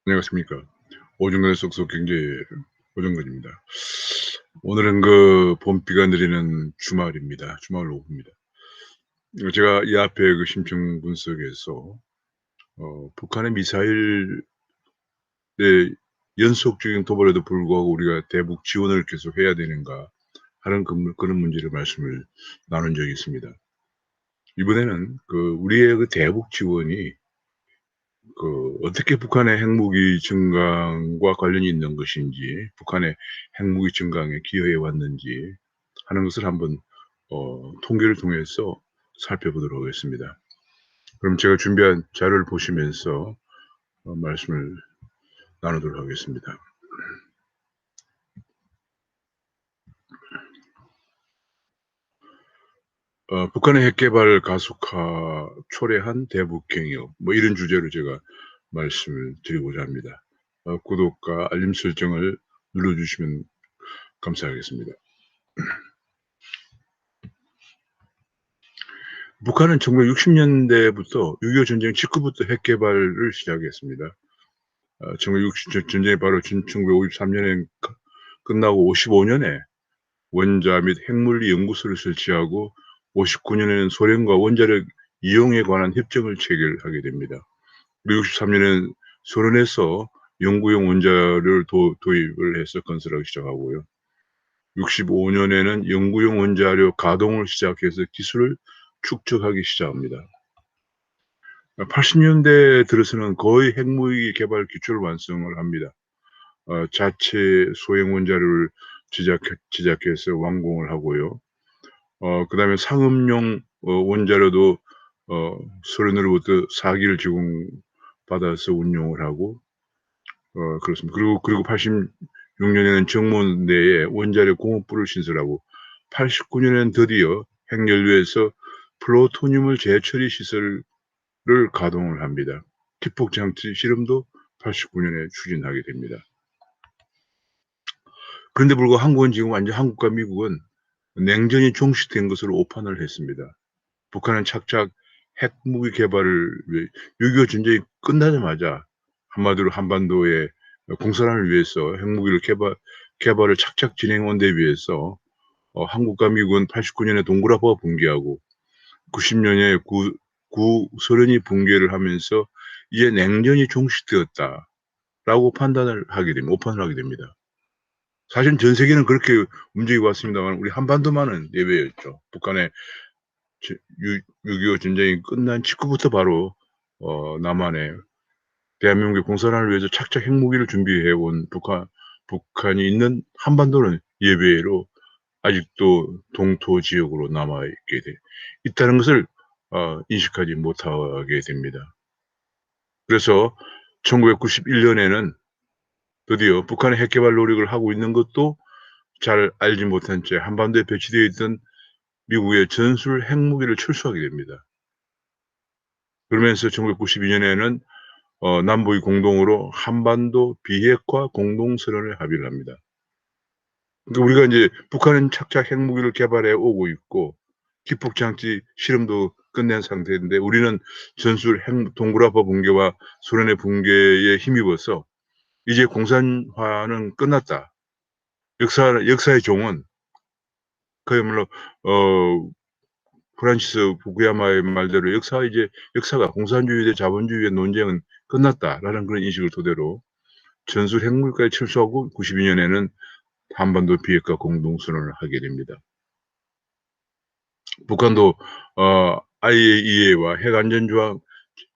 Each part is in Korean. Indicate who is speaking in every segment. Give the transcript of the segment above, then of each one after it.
Speaker 1: 안녕하십니까. 오중간의 쏙쏙 경제 오중근입니다. 오늘은 그 봄비가 내리는 주말입니다. 주말 오후입니다. 제가 이 앞에 그 심층 분석에서 북한의 미사일의 연속적인 도발에도 불구하고 우리가 대북 지원을 계속해야 되는가 하는 그런 문제를 말씀을 나눈 적이 있습니다. 이번에는 우리의 그 대북 지원이 어떻게 북한의 핵무기 증강과 관련이 있는 것인지, 북한의 핵무기 증강에 기여해 왔는지 하는 것을 한번 통계를 통해서 살펴보도록 하겠습니다. 그럼 제가 준비한 자료를 보시면서 말씀을 나누도록 하겠습니다. 북한의 핵개발 가속화 초래한 대북 경협, 뭐 이런 주제로 제가 말씀을 드리고자 합니다. 구독과 알림 설정을 눌러주시면 감사하겠습니다. 북한은 1960년대부터 6.25 전쟁 직후부터 핵 개발을 시작했습니다. 1960 전쟁이 바로 1953년에 끝나고 55년에 원자 및 핵물리 연구소를 설치하고 59년에는 소련과 원자력 이용에 관한 협정을 체결하게 됩니다. 63년에는 소련에서 연구용 원자를 도입을 해서 건설하기 시작하고요. 65년에는 연구용 원자료 가동을 시작해서 기술을 축적하기 시작합니다. 80년대 들어서는 거의 핵무기 개발 기초를 완성을 합니다. 자체 소형 원자료를 제작해서 완공을 하고요. 그다음에 상업용 원자료도 소련으로부터 4기를 제공받아서 운용을 하고 그렇습니다. 그리고 86년에는 정문 내에 원자력 공업부를 신설하고 89년에는 드디어 핵연료에서 플루토늄을 재처리 시설을 가동을 합니다. 기폭장치 실험도 89년에 추진하게 됩니다. 그런데 불구하고 한국은 지금 완전 한국과 미국은 냉전이 종식된 것으로 오판을 했습니다. 북한은 착착 핵무기 개발을 6.25 전쟁이 끝나자마자 한마디로 한반도의 공산화를 위해서 핵무기를 개발을 착착 진행한 데 비해서 한국과 미국은 89년에 동굴압화가 붕괴하고 90년에 구소련이 붕괴를 하면서 이제 냉전이 종식되었다라고 오판을 하게 됩니다. 사실 전 세계는 그렇게 움직이고 왔습니다만 우리 한반도만은 예외였죠. 북한의 6.25 전쟁이 끝난 직후부터 바로 남한에 대한민국의 공산화를 위해서 착착 핵무기를 준비해 온 북한이 있는 한반도는 예외로 아직도 동토 지역으로 남아 있다는 것을 인식하지 못하게 됩니다. 그래서 1991년에는 드디어 북한의 핵 개발 노력을 하고 있는 것도 잘 알지 못한 채 한반도에 배치되어 있던 미국의 전술 핵무기를 철수하게 됩니다. 그러면서 1992년에는 남북이 공동으로 한반도 비핵화 공동선언을 합의를 합니다. 그러니까 우리가 이제 북한은 착착 핵무기를 개발해 오고 있고 기폭장치 실험도 끝낸 상태인데 우리는 전술 핵 동굴압화 붕괴와 소련의 붕괴에 힘입어서 이제 공산화는 끝났다. 역사의 종은 그야말로 프란시스 부쿠야마의 말대로 역사가 공산주의 대 자본주의의 논쟁은 끝났다라는 그런 인식을 토대로 전술 핵무기까지 철수하고 92년에는 한반도 비핵화 공동선언을 하게 됩니다. 북한도 IAEA와 핵안전조약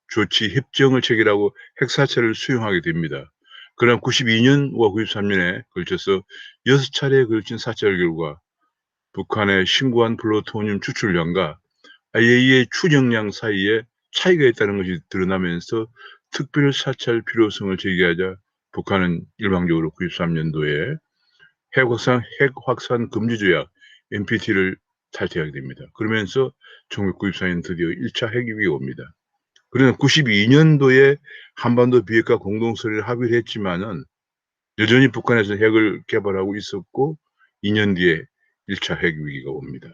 Speaker 1: 조치 협정을 체결하고 핵사체를 수용하게 됩니다. 그러나 92년과 93년에 걸쳐서 6차례에 걸친 사찰 결과 북한의 신고한 플루토늄 추출량과 IAEA 추정량 사이에 차이가 있다는 것이 드러나면서 특별 사찰 필요성을 제기하자 북한은 일방적으로 93년도에 핵확산 금지 조약 NPT를 탈퇴하게 됩니다. 그러면서 1994년 드디어 1차 핵위기가 옵니다. 그러나 92년도에 한반도 비핵화 공동선언을 합의를 했지만은 여전히 북한에서 핵을 개발하고 있었고 2년 뒤에 1차 핵위기가 옵니다.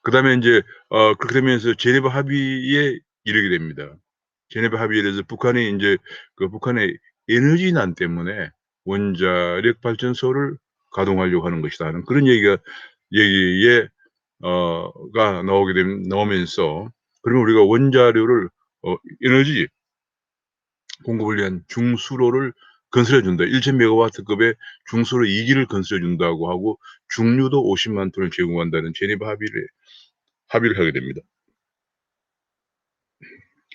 Speaker 1: 그다음에 이제 그렇게 되면서 제네바 합의에 이르게 됩니다. 제네바 합의에 대해서 북한이 인제 그 북한의 에너지난 때문에 원자력 발전소를 가동하려고 하는 것이다 하는 그런 얘기에 가 나오면서 그러면 우리가 원자료를 에너지 공급을 위한 중수로를 건설해 준다. 1,000 메가와트급의 중수로 2기를 건설해 준다고 하고 중류도 50만 톤을 제공한다는 제네바 합의를 하게 됩니다.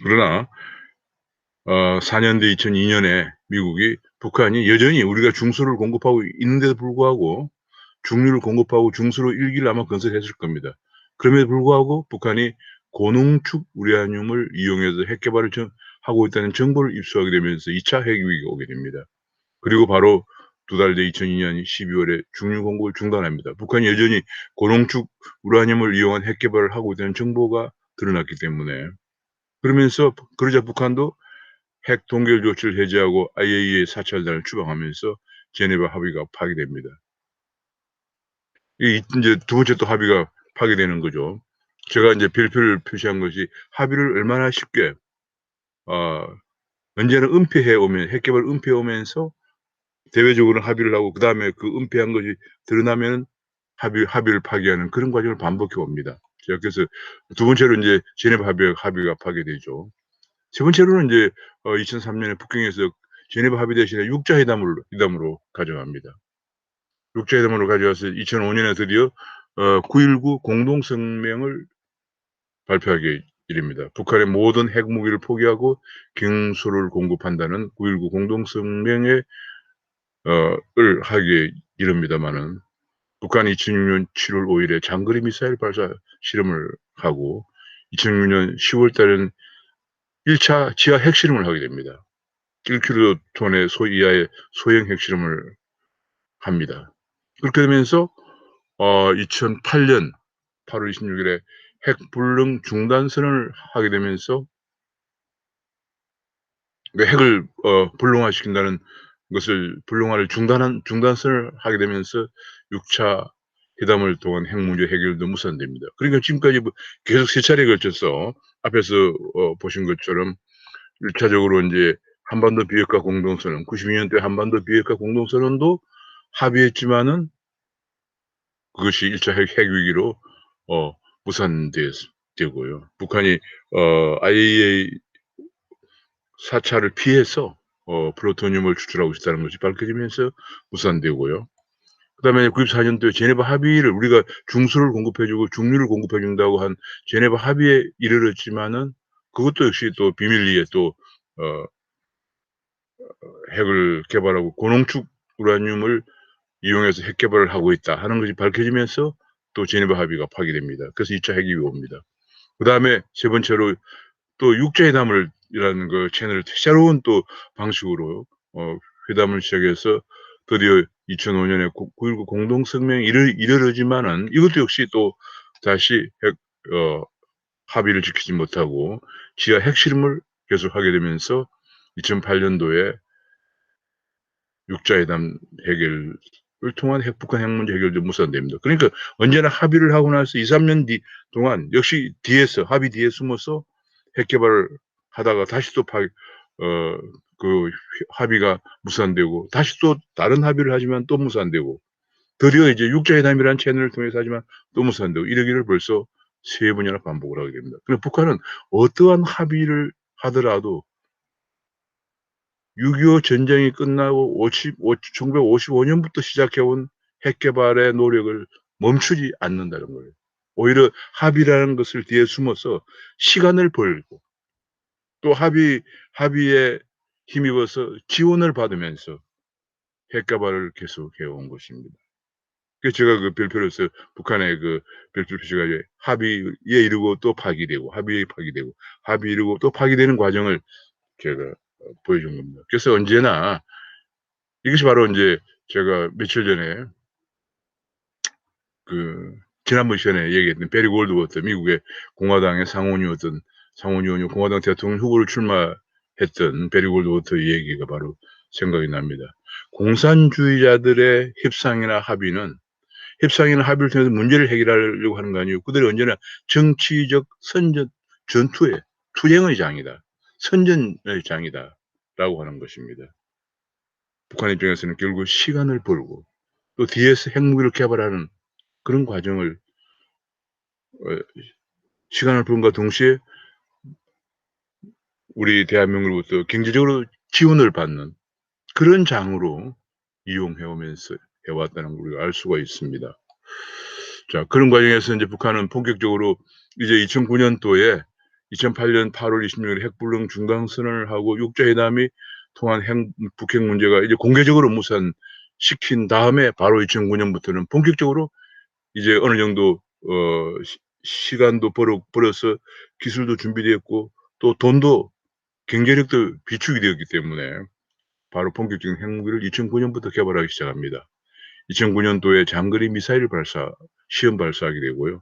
Speaker 1: 그러나 4년 뒤 2002년에 미국이 북한이 여전히 우리가 중수를 공급하고 있는데도 불구하고 중류를 공급하고 중수로 1기를 아마 건설했을 겁니다. 그럼에도 불구하고 북한이 고농축 우라늄을 이용해서 핵 개발을 하고 있다는 정보를 입수하게 되면서 2차 핵 위기가 오게 됩니다. 그리고 바로 2달 뒤 2002년 12월에 중류 공급을 중단합니다. 북한이 여전히 고농축 우라늄을 이용한 핵 개발을 하고 있다는 정보가 드러났기 때문에. 그러자 북한도 핵 동결 조치를 해제하고 IAEA 사찰단을 추방하면서 제네바 합의가 파기됩니다. 이제 두 번째 또 합의가 파기되는 거죠. 제가 인제 별표를 표시한 것이 합의를 얼마나 쉽게 언제나 은폐해 오면 핵 개발을 은폐해 오면서 대외적으로는 합의를 하고 그다음에 그 은폐한 것이 드러나면 합의를 파기하는 그런 과정을 반복해 옵니다. 제가 그래서 두 번째로 인제 제네바 합의가 파기되죠. 세 번째로는 인제 2003년에 북경에서 제네바 합의 대신에 육자회담으로 가져갑니다. 육자회담으로 가져와서 2005년에 드디어 9.19 공동성명을 발표하게 이릅니다. 북한의 모든 핵무기를 포기하고 경수를 공급한다는 9.19 공동성명에 을 하기에 이릅니다마는 북한이 2006년 7월 5일에 장거리 미사일 발사 실험을 하고 2006년 10월 달에는 1차 지하 핵실험을 하게 됩니다. 1킬로톤의 이하의 소형 핵실험을 합니다. 그렇게 되면서 2008년 8월 26일에 핵 불능 중단 선언을 하게 되면서 그 핵을 불능화시킨다는 것을 불능화를 중단 선언을 하게 되면서 6차 회담을 통한 핵 문제 해결도 무산됩니다. 그러니까 지금까지 뭐 계속 세 차례에 걸쳐서 앞에서 보신 것처럼 1차적으로 인제 한반도 비핵화 공동선언 92년도에 한반도 비핵화 공동선언도 합의했지만은 그것이 1차 핵 위기로 어 되고요. 북한이 IAEA 사찰을 피해서 플루토늄을 추출하고 있다는 것이 밝혀지면서 무산되고요. 그다음에 94년도에 제네바 합의를 우리가 중수를 공급해 주고 중류를 공급해 준다고 한 제네바 합의에 이르렀지만은 그것도 역시 또 비밀리에 또 어 핵을 개발하고 고농축 우라늄을 이용해서 핵 개발을 하고 있다 하는 것이 밝혀지면서 또 제네바 합의가 파기됩니다. 그래서 2차 핵이 옵니다. 그다음에 세 번째로 또 육자회담을 이라는 그 채널 새로운 또 방식으로 회담을 시작해서 드디어 2005년에 9.19 공동성명이 이르르지만은 이것도 역시 또 다시 합의를 지키지 못하고 지하 핵실험을 계속하게 되면서 2008년도에 육자회담 해결을 통한 북한 핵 문제 해결도 무산됩니다. 그러니까 언제나 합의를 하고 나서 2-3년 동안 역시 합의 뒤에 숨어서 핵 개발을 하다가 다시 또 그 합의가 무산되고 다시 또 다른 합의를 하지만 또 무산되고 드디어 이제 육자회담이라는 채널을 통해서 하지만 또 무산되고 이러기를 벌써 3번이나 반복을 하게 됩니다. 그래서 북한은 어떠한 합의를 하더라도 6.25 전쟁이 끝나고 1955년부터 시작해 온 핵 개발의 노력을 멈추지 않는다는 거예요. 오히려 합의라는 것을 뒤에 숨어서 시간을 벌고 또 합의에 힘입어서 지원을 받으면서 핵 개발을 계속해 온 것입니다. 그래서 제가 그 별표로서 북한의 그 별표 표시가 이제 합의에 이르고 또 파기되고 합의에 파기되고 합의에 이르고 또 파기되는 과정을 제가 보여준 겁니다. 그래서 언제나 이것이 바로 인제 제가 며칠 전에 그 지난번 시간에 얘기했던 베리 골드워터 미국의 공화당의 상원의원이요 공화당 대통령 후보로 출마했던 베리 골드워터 얘기가 바로 생각이 납니다. 공산주의자들의 협상이나 합의를 통해서 문제를 해결하려고 하는 거 아니에요. 그들이 언제나 정치적 전투의 투쟁의 장이다. 선전의 장이다라고 하는 것입니다. 북한 입장에서는 결국 시간을 벌고 또 뒤에서 핵무기를 개발하는 그런 과정을 어 시간을 번과 동시에 우리 대한민국으로부터 경제적으로 지원을 받는 그런 장으로 이용해 오면서 해 왔다는 걸 우리가 알 수가 있습니다. 자, 그런 과정에서 인제 북한은 본격적으로 이제 2009 년도에 2008년 8월 26일 핵불능 중단 선언을 하고 육자회담이 통한 핵 북핵 문제가 이제 공개적으로 무산시킨 다음에 바로 2009 년부터는 본격적으로 이제 어느 정도 시간도 벌어서 기술도 준비되었고 또 돈도 경제력도 비축이 되었기 때문에 바로 본격적인 핵무기를 2009 년부터 개발하기 시작합니다. 2009 년도에 장거리 미사일 시험 발사하게 되고요.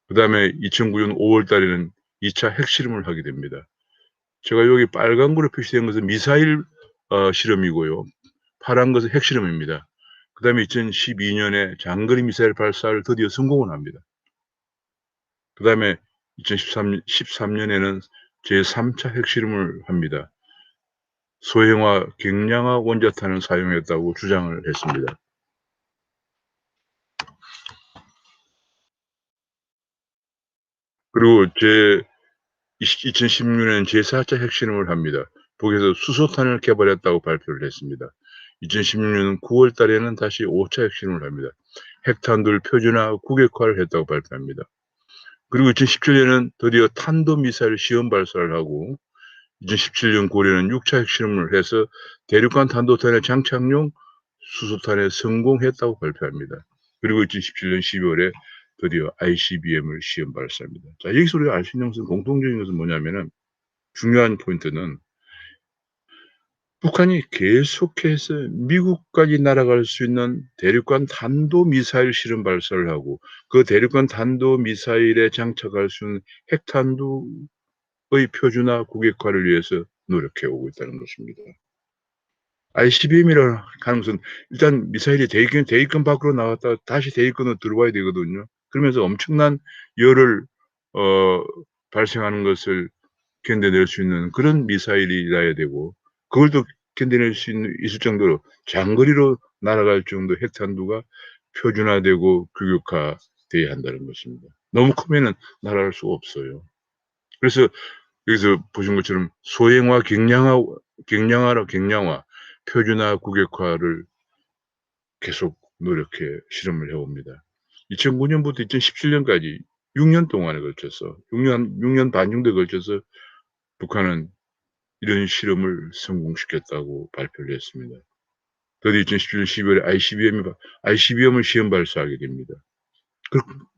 Speaker 1: 그다음에 2009년 5월 달에는 2차 핵실험을 하게 됩니다. 제가 여기 빨간 거로 표시된 것은 미사일 실험이고요. 파란 것은 핵실험입니다. 그다음에 2012 년에 장거리 미사일 발사를 드디어 성공을 합니다. 그다음에 2013 년에는 제3 차 핵실험을 합니다. 소형화 경량화 원자탄을 사용했다고 주장을 했습니다. 그리고 2016 년엔 제4 차 핵실험을 합니다. 거기서 수소탄을 개발했다고 발표를 했습니다. 2016년 9월 달에는 다시 5차 핵실험을 합니다. 핵탄두를 표준화 국외화를 했다고 발표합니다. 그리고 2017 년에는 드디어 탄도미사일 시험 발사를 하고 2017년 9 월에는 6차 핵실험을 해서 대륙간 탄도탄의 장착용 수소탄에 성공했다고 발표합니다. 그리고 2017년 12 월에 드디어 ICBM을 시험 발사합니다. 자, 여기서 우리가 알 수 있는 것은 공통적인 것은 뭐냐면은 중요한 포인트는 북한이 계속해서 미국까지 날아갈 수 있는 대륙간 탄도미사일 실험 발사를 하고 그 대륙간 탄도미사일에 장착할 수 있는 핵탄두의 표준화 국익화를 위해서 노력해 오고 있다는 것입니다. ICBM이라 하는 것은 일단 미사일이 대기권 밖으로 나갔다가 다시 대기권으로 들어와야 되거든요. 그러면서 엄청난 열을 어 발생하는 것을 견뎌낼 수 있는 그런 미사일이라야 되고 그걸 또 견뎌낼 수 있을 정도로 장거리로 날아갈 정도의 핵탄두가 표준화되고 규격화돼야 한다는 것입니다. 너무 크면은 날아갈 수가 없어요. 그래서 여기서 보신 것처럼 소형화, 경량화, 표준화, 국역화를 계속 노력해 실험을 해 옵니다. 2009 년부터 2017 년까지 6년 동안에 걸쳐서 6년 반 정도에 걸쳐서 북한은 이런 실험을 성공시켰다고 발표를 했습니다. 드디어 2017년 12 월에 ICBM을 시험 발사하게 됩니다.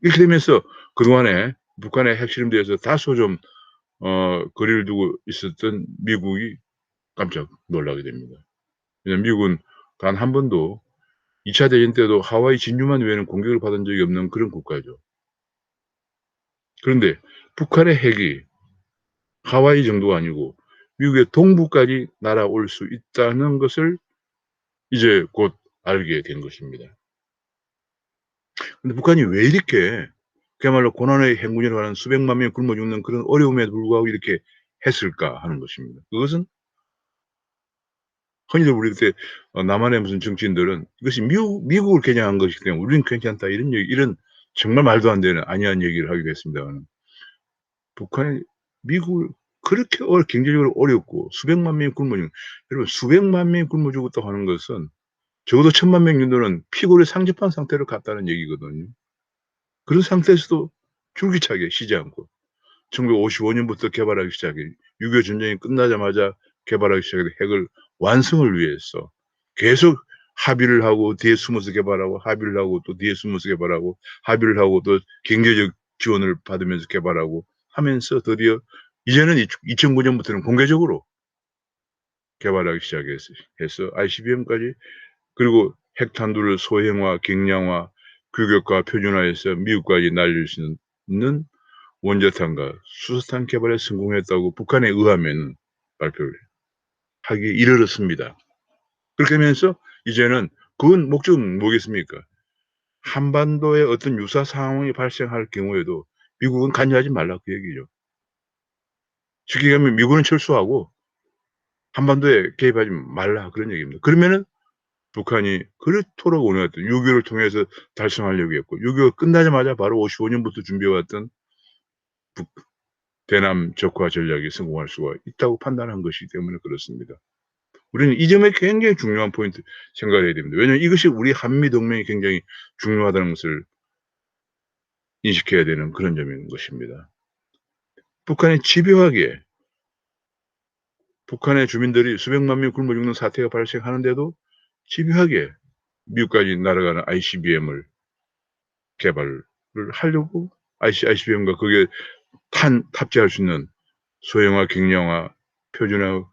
Speaker 1: 이렇게 되면서 그동안에 북한의 핵실험대에서 다소 좀 거리를 두고 있었던 미국이 깜짝 놀라게 됩니다. 왜냐하면 미국은 단 한 번도 2차 대전 때도 하와이 진주만 외에는 공격을 받은 적이 없는 그런 국가죠. 그런데 북한의 핵이 하와이 정도가 아니고 미국의 동부까지 날아올 수 있다는 것을 이제 곧 알게 된 것입니다. 근데 북한이 왜 이렇게 그야말로 고난의 행군이라고 하는 수백만 명이 굶어 죽는 그런 어려움에도 불구하고 이렇게 했을까 하는 것입니다. 그것은 흔히들 우리 그때 남한의 무슨 정치인들은 "이것이 미국을 겨냥한 것이기 때문에 우리는 괜찮다." 이런 정말 말도 안 되는 아니한 얘기를 하기도 했습니다마는 북한이 미국을 그렇게 경제적으로 어렵고 수백만 명이 굶어 죽는 여러분 수백만 명이 굶어 죽었다고 하는 것은 적어도 1,000,000명 정도는 피골이 상접한 상태로 갔다는 얘기거든요. 그런 상태에서도 줄기차게 쉬지 않고 1955 년부터 개발하기 시작해 6.25 전쟁이 끝나자마자 개발하기 시작한 핵을 완성을 위해서 계속 합의를 하고 뒤에 숨어서 개발하고 합의를 하고 또 뒤에 숨어서 개발하고 합의를 하고 또 경제적 지원을 받으면서 개발하고 하면서 드디어 이제는 2009 년부터는 공개적으로 개발하기 해서 ICBM까지 그리고 핵탄두를 소형화, 경량화, 규격화, 표준화해서 미국까지 날릴 수 있는 원자탄과 수소탄 개발에 성공했다고 북한에 의하면 발표를 하기에 이르렀습니다. 그렇게 하면서 이제는 그건 목적은 뭐겠습니까? 한반도에 어떤 유사 상황이 발생할 경우에도 미국은 관여하지 말라 그 얘기죠. 쉽게 얘기하면 미군은 철수하고 한반도에 개입하지 말라 그런 얘기입니다. 그러면은 북한이 그렇도록 원해왔던 6.25를 통해서 달성하려고 했고 6.25가 끝나자마자 바로 55년부터 준비해 왔던 북 대남 적화 전략이 성공할 수가 있다고 판단한 것이기 때문에 그렇습니다. 우리는 이 점에 굉장히 중요한 포인트 생각을 해야 됩니다. 왜냐하면 이것이 우리 한미 동맹이 굉장히 중요하다는 것을 인식해야 되는 그런 점인 것입니다. 북한이 집요하게 북한의 주민들이 수백만 명 굶어 죽는 사태가 발생하는데도 집요하게 미국까지 날아가는 ICBM을 개발을 하려고 ICBM과 거기에 탑재할 수 있는 소형화, 경량화, 표준화,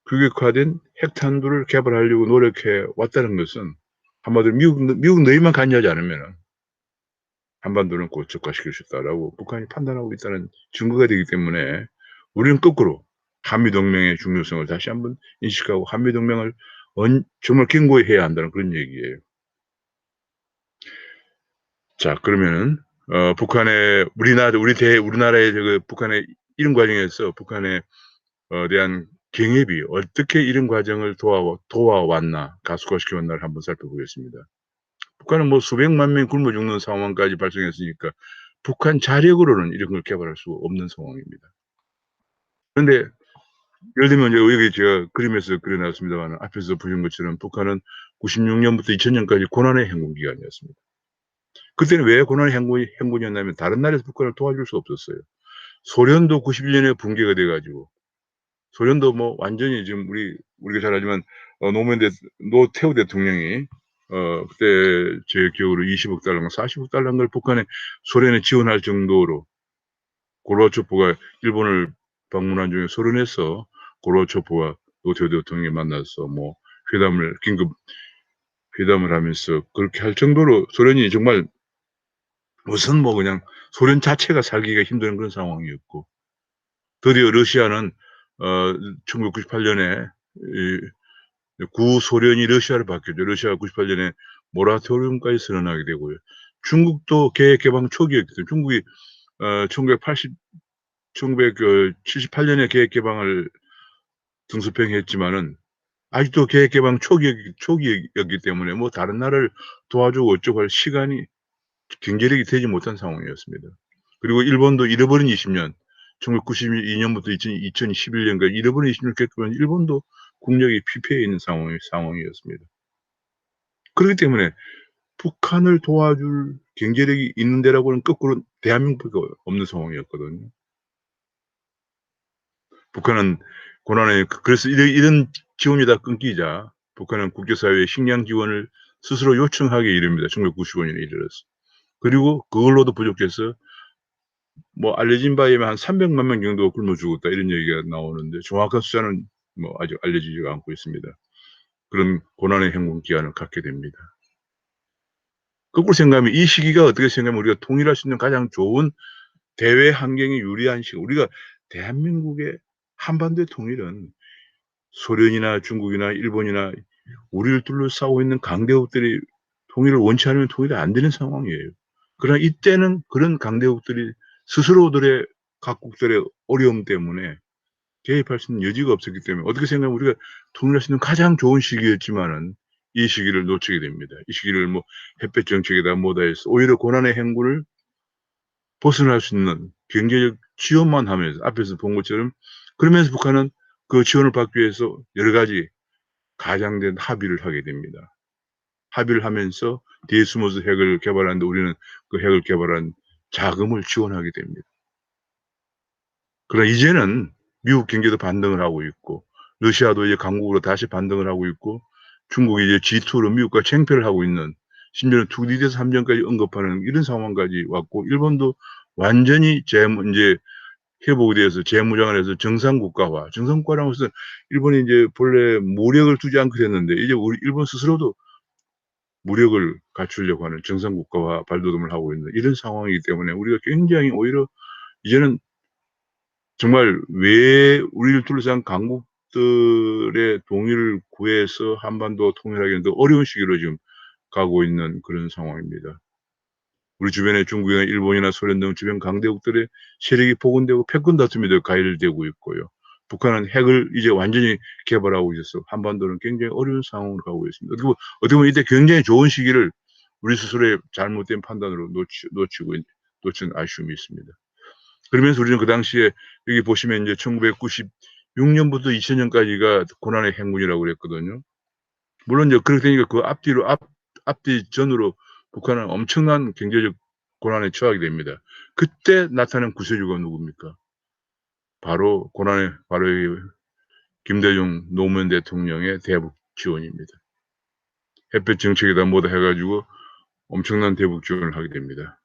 Speaker 1: 규격화된 핵탄두를 개발하려고 노력해 왔다는 것은 한마디로 미국 너희만 관여하지 않으면 한반도는 곧 적화시킬 수 있다라고 북한이 판단하고 있다는 증거가 되기 때문에 우리는 거꾸로 한미동맹의 중요성을 다시 한번 인식하고 한미동맹을 정말 견고히 해야 한다는 그런 얘기예요. 자, 그러면은 북한의 우리나라의 북한의 이런 과정에서 북한에 대한 경협이 어떻게 이런 과정을 도와왔나, 가속화시켜왔나를 한번 살펴보겠습니다. 북한은 뭐 수백만 명이 굶어 죽는 상황까지 발생했으니까 북한 자력으로는 이런 걸 개발할 수 없는 상황입니다. 그런데 예를 들면 여기 제가 그림에서 그려놨습니다만 앞에서 보신 것처럼 북한은 96년부터 2000년까지 고난의 행군 기간이었습니다. 그때는 왜 고난의 행군이었냐면 다른 나라에서 북한을 도와줄 수 없었어요. 소련도 91년에 붕괴가 돼가지고 소련도 뭐 완전히 지금 우리가 잘 알지만 노태우 대통령이 그때 제 기억으로 20억 달러인가 40억 달러인 걸 북한에 소련에 지원할 정도로 고르바초프가 일본을 방문한 중에 소련에서 고르바초프와 노태우 대통령이 만나서 뭐 긴급 회담을 하면서 그렇게 할 정도로 소련이 정말 우선 뭐 그냥 소련 자체가 살기가 힘든 그런 상황이었고 드디어 러시아는 1998년에 구소련이 러시아를 바뀌었죠. 러시아가 98년에 모라토리움까지 선언하게 되고요. 중국도 계획 개방 초기였기 때문에 중국이 1978년에 계획 개방을 등수평했지만은 아직도 계획 개방 초기였기 때문에 뭐 다른 나라를 도와주고 어쩌고 할 시간이 경제력이 되지 못한 상황이었습니다. 그리고 일본도 잃어버린 20년, 1992년부터 2021년까지 잃어버린 20년을 겪으면 일본도 국력이 피폐해 있는 상황이었습니다. 그렇기 때문에 북한을 도와줄 경제력이 있는 데라고는 거꾸로 대한민국이 없는 상황이었거든요. 북한은 고난에 그래서 이런 지원이 다 끊기자 북한은 국제사회의 식량 지원을 스스로 요청하게 이릅니다. 1995년에 이르렀어. 그리고 그걸로도 부족해서 뭐 알려진 바에 의하면 한 300만 명 정도 굶어 죽었다 이런 얘기가 나오는데 정확한 숫자는 뭐 아직 알려지지가 않고 있습니다. 그런 고난의 행군 기간을 갖게 됩니다. 거꾸로 생각하면 이 시기가 어떻게 생각하면 우리가 통일할 수 있는 가장 좋은 대외 환경이 유리한 시기. 우리가 대한민국의 한반도의 통일은 소련이나 중국이나 일본이나 우리를 둘러싸고 있는 강대국들이 통일을 원치 않으면 통일이 안 되는 상황이에요. 그러나 이때는 그런 강대국들이 스스로들의 각국들의 어려움 때문에 개입할 수 있는 여지가 없었기 때문에 어떻게 생각하면 우리가 통일할 수 있는 가장 좋은 시기였지만은 이 시기를 놓치게 됩니다. 이 시기를 뭐 햇볕 정책에다 뭐다 해서 오히려 고난의 행군을 벗어날 수 있는 경제적 지원만 하면서 앞에서 본 것처럼 그러면서 북한은 그 지원을 받기 위해서 여러 가지 가장된 합의를 하게 됩니다. 합의를 하면서 뒤에 숨어서 핵을 개발하는데 우리는 그 핵을 개발한 자금을 지원하게 됩니다. 그러나 이제는 미국 경제도 반등을 하고 있고 러시아도 이제 강국으로 다시 반등을 하고 있고 중국이 이제 G2로 미국과 쟁패를 하고 있는 심지어는 2D 대서 함정까지 언급하는 이런 상황까지 왔고 일본도 완전히 이제 회복에 대해서 재무장을 해서 정상국가화. 정상국가라고 해서 일본이 이제 본래 무력을 두지 않기로 했는데 이제 우리 일본 스스로도 무력을 갖추려고 하는 정상국가화 발돋움을 하고 있는 이런 상황이기 때문에 우리가 굉장히 오히려 이제는 정말 왜 우리를 둘러싼 강국들의 동의를 구해서 한반도 통일하기는 더 어려운 시기로 지금 가고 있는 그런 상황입니다. 우리 주변에 중국이나 일본이나 소련 등 주변 강대국들의 세력이 복원되고 패권 다툼이 더 가열되고 있고요. 북한은 핵을 이제 완전히 개발하고 있어서 한반도는 굉장히 어려운 상황으로 가고 있습니다. 어떻게 보면 이때 굉장히 좋은 시기를 우리 스스로의 잘못된 판단으로 놓친 아쉬움이 있습니다. 그러면서 우리는 그 당시에 여기 보시면 이제 1996년부터 2000년까지가 고난의 행군이라고 그랬거든요. 물론 이제 그렇게 되니까 그 앞뒤 전으로 북한은 엄청난 경제적 고난에 처하게 됩니다. 그때 나타난 구세주가 누굽니까? 바로 이 김대중 노무현 대통령의 대북 지원입니다. 햇볕 정책에다 뭐다 해가지고 엄청난 대북 지원을 하게 됩니다.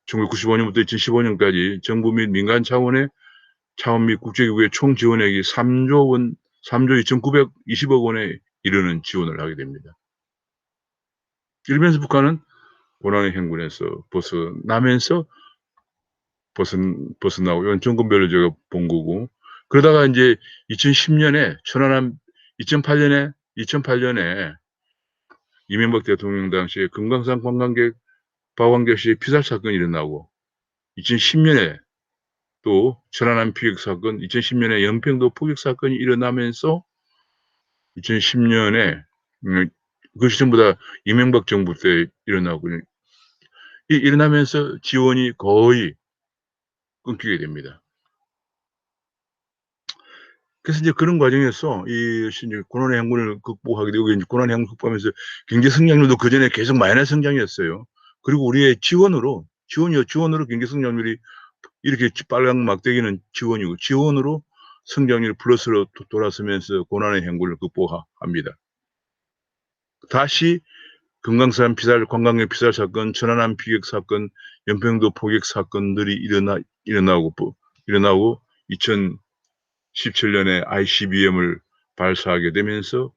Speaker 1: 1995년부터 2015년까지 정부 및 민간 차원 및 국제기구의 총 지원액이 3조 2,920억 원에 이르는 지원을 하게 됩니다. 이러면서 북한은 고난의 행군에서 벗어나고 이건 정권별로 제가 본 거고, 그러다가 이제 2010년에 2008년에 이명박 대통령 당시에 금강산 관광객 시의 피살 사건이 일어나고, 2010년에 또 천안함 피격 사건, 2010년에 연평도 포격 사건이 일어나면서 2010년에 그 시점보다 이명박 정부 때 일어나면서 지원이 거의 끊기게 됩니다. 그래서 이제 그런 과정에서 이제 고난의 행군을 극복하게 되고, 이제 고난의 행군 극복하면서 경제 성장률도 그 전에 계속 마이너스 성장이었어요. 그리고 우리의 지원으로 경제 성장률이 이렇게 빨강 막대기는 지원으로 성장률 플러스로 돌아서면서 고난의 행군을 극복합니다. 다시 금강산 관광객 피살 사건, 천안함 피격 사건, 연평도 포격 사건들이 일어나고 2017년에 ICBM을 발사하게 되면서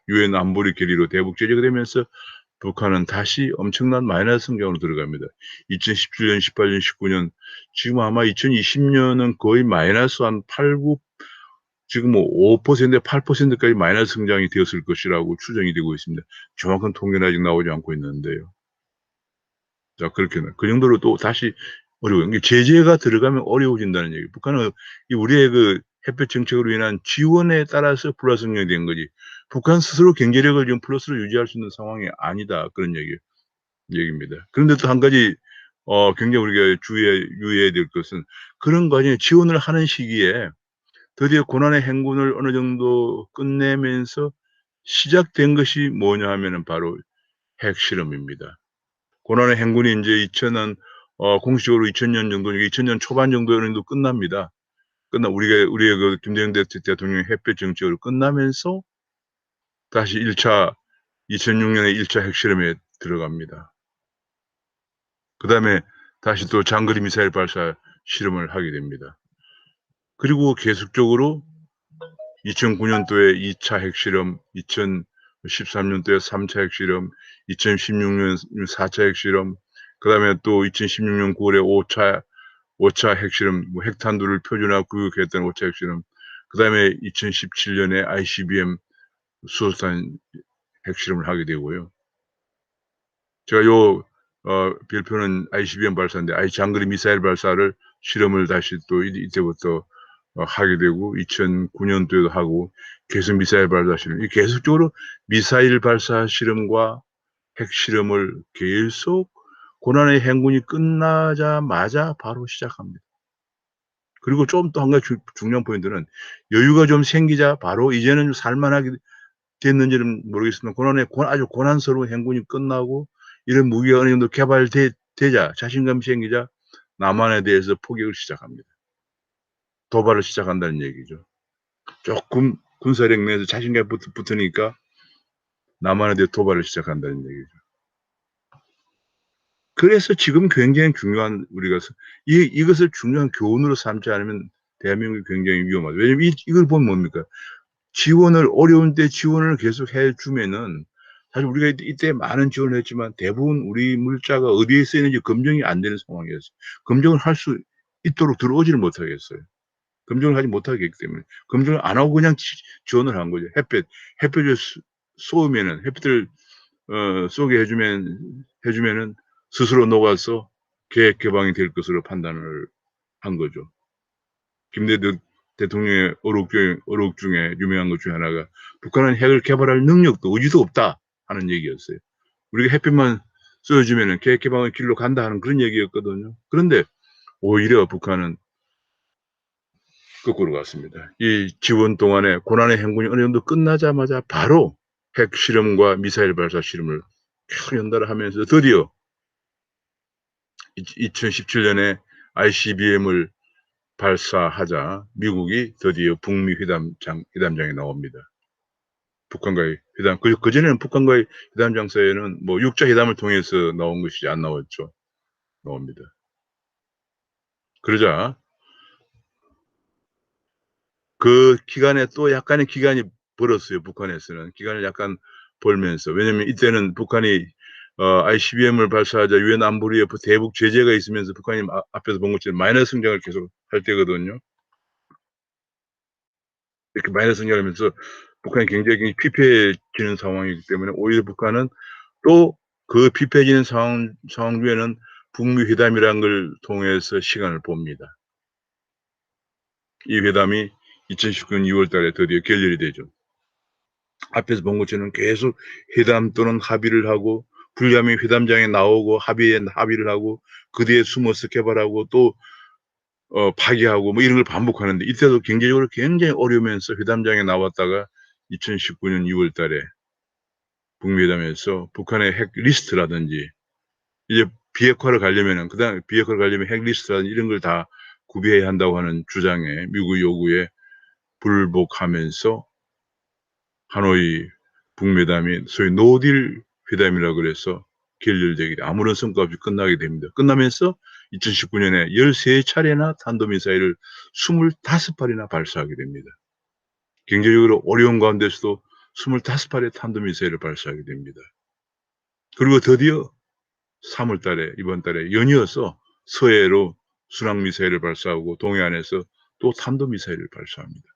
Speaker 1: 유엔 안보리 결의로 대북 제재가 되면서 북한은 다시 엄청난 마이너스 성장으로 들어갑니다. 2017년, 18년, 19년, 지금 아마 2020년은 거의 마이너스 한 8, 9, 지금 뭐 5%, 8%까지 마이너스 성장이 되었을 것이라고 추정이 되고 있습니다. 정확한 통계는 아직 나오지 않고 있는데요. 자, 그 정도로 또 다시 어려워요. 제재가 들어가면 어려워진다는 얘기. 북한은 우리의 그 햇볕 정책으로 인한 지원에 따라서 불화성장이 된 거지. 북한 스스로 경제력을 지금 플러스로 유지할 수 있는 상황이 아니다. 그런 얘기입니다. 그런데 또 한 가지, 굉장히 우리가 유의해야 될 것은, 그런 과정에 지원을 하는 시기에 드디어 고난의 행군을 어느 정도 끝내면서 시작된 것이 뭐냐 하면은 바로 핵실험입니다. 고난의 행군이 이제 공식적으로 2000년 정도, 2000년 초반 정도에 어느 정도 끝납니다. 우리의 그 김대중 대통령의 햇볕 정책으로 끝나면서 다시 2006년에 1차 핵실험에 들어갑니다. 그 다음에 다시 또 장거리 미사일 발사 실험을 하게 됩니다. 그리고 계속적으로 2009년도에 2차 핵실험, 2013년도에 3차 핵실험, 2016년 4차 핵실험, 그 다음에 또 2016년 9월에 5차 핵실험, 핵탄두를 표준화 구역했던 5차 핵실험, 그 다음에 2017년에 ICBM 수소탄 핵실험을 하게 되고요. 제가 별표는 ICBM 발사인데, 장거리 미사일 발사를 실험을 다시 또 이때부터 하게 되고, 2009년도에도 하고, 계속 미사일 발사 실험, 계속적으로 미사일 발사 실험과 핵 실험을 계속 고난의 행군이 끝나자마자 바로 시작합니다. 그리고 좀 또 한 가지 중요한 포인트는, 여유가 좀 생기자 바로 이제는 살만하게 됐는지는 모르겠으나 아주 고난스러운 행군이 끝나고 이런 무기가 어느 정도 개발되자 자신감이 생기자 남한에 대해서 포격을 시작합니다. 도발을 시작한다는 얘기죠. 조금 군사력 내에서 자신감이 붙으니까 남한에 대해 도발을 시작한다는 얘기죠. 그래서 지금 굉장히 중요한, 우리가 이것을 중요한 교훈으로 삼지 않으면 대한민국이 굉장히 위험하죠. 왜냐면 이걸 보면 뭡니까? 어려운 때 지원을 계속 해주면은, 사실 우리가 이때 많은 지원을 했지만 대부분 우리 물자가 어디에 쓰이는지 검증이 안 되는 상황이었어요. 검증을 할 수 있도록 들어오지를 못하겠어요. 검증을 하지 못하기 때문에. 검증을 안 하고 그냥 지원을 한 거죠. 햇볕을 쏘면은, 햇빛을 쏘게 해주면은 스스로 녹아서 계획 개방이 될 것으로 판단을 한 거죠. 김대중 대통령의 어록 중에 유명한 것 중에 하나가 북한은 핵을 개발할 능력도 의지도 없다 하는 얘기였어요. 우리가 햇빛만 쏘여주면은 계획 개방의 길로 간다 하는 그런 얘기였거든요. 그런데 오히려 북한은 거꾸로 갔습니다. 이 지원 동안에 고난의 행군이 어느 정도 끝나자마자 바로 핵 실험과 미사일 발사 실험을 쭉 연달아 하면서 드디어 2017년에 ICBM을 발사하자 미국이 드디어 북미 회담장에 나옵니다. 북한과의 회담. 그전에는 북한과의 회담 장소에는 뭐 6자 회담을 통해서 나온 것이 안 나왔죠. 나옵니다. 그러자 그 기간에 또 약간의 기간이 벌었어요. 북한에서는. 기간을 약간 벌면서. 왜냐면 이때는 북한이 ICBM을 발사하자 유엔 안보리에 대북 제재가 있으면서 북한이 앞에서 본 것처럼 마이너스 성장을 계속 할 때거든요. 이렇게 마이너스 성장하면서 북한이 굉장히 피폐해지는 상황이기 때문에 오히려 북한은 또 그 피폐해지는 상황 중에는 북미 회담이라는 걸 통해서 시간을 봅니다. 이 회담이 2019년 2월 달에 드디어 결렬이 되죠. 앞에서 본 것처럼 계속 회담 또는 합의를 하고 불가미 회담장에 나오고 합의를 하고 그 뒤에 숨어서 개발하고 또 파기하고 뭐 이런 걸 반복하는데 이때도 경제적으로 굉장히 어려우면서 회담장에 나왔다가 2019년 2월 달에 북미 회담에서 북한의 핵 리스트라든지 이제 비핵화를 가려면은 그다음에 비핵화를 가려면 핵 리스트라든지 이런 걸 다 구비해야 한다고 하는 주장에 미국 요구에 불복하면서 하노이 북미회담이 소위 노딜 회담이라고 그래서 결렬되게 아무런 성과 없이 끝나게 됩니다. 끝나면서 2019년에 13차례나 탄도미사일을 25발이나 발사하게 됩니다. 경제적으로 어려운 가운데서도 25발의 탄도미사일을 발사하게 됩니다. 그리고 드디어 3월 달에 이번 달에 연이어서 서해로 순항미사일을 발사하고 동해안에서 또 탄도미사일을 발사합니다.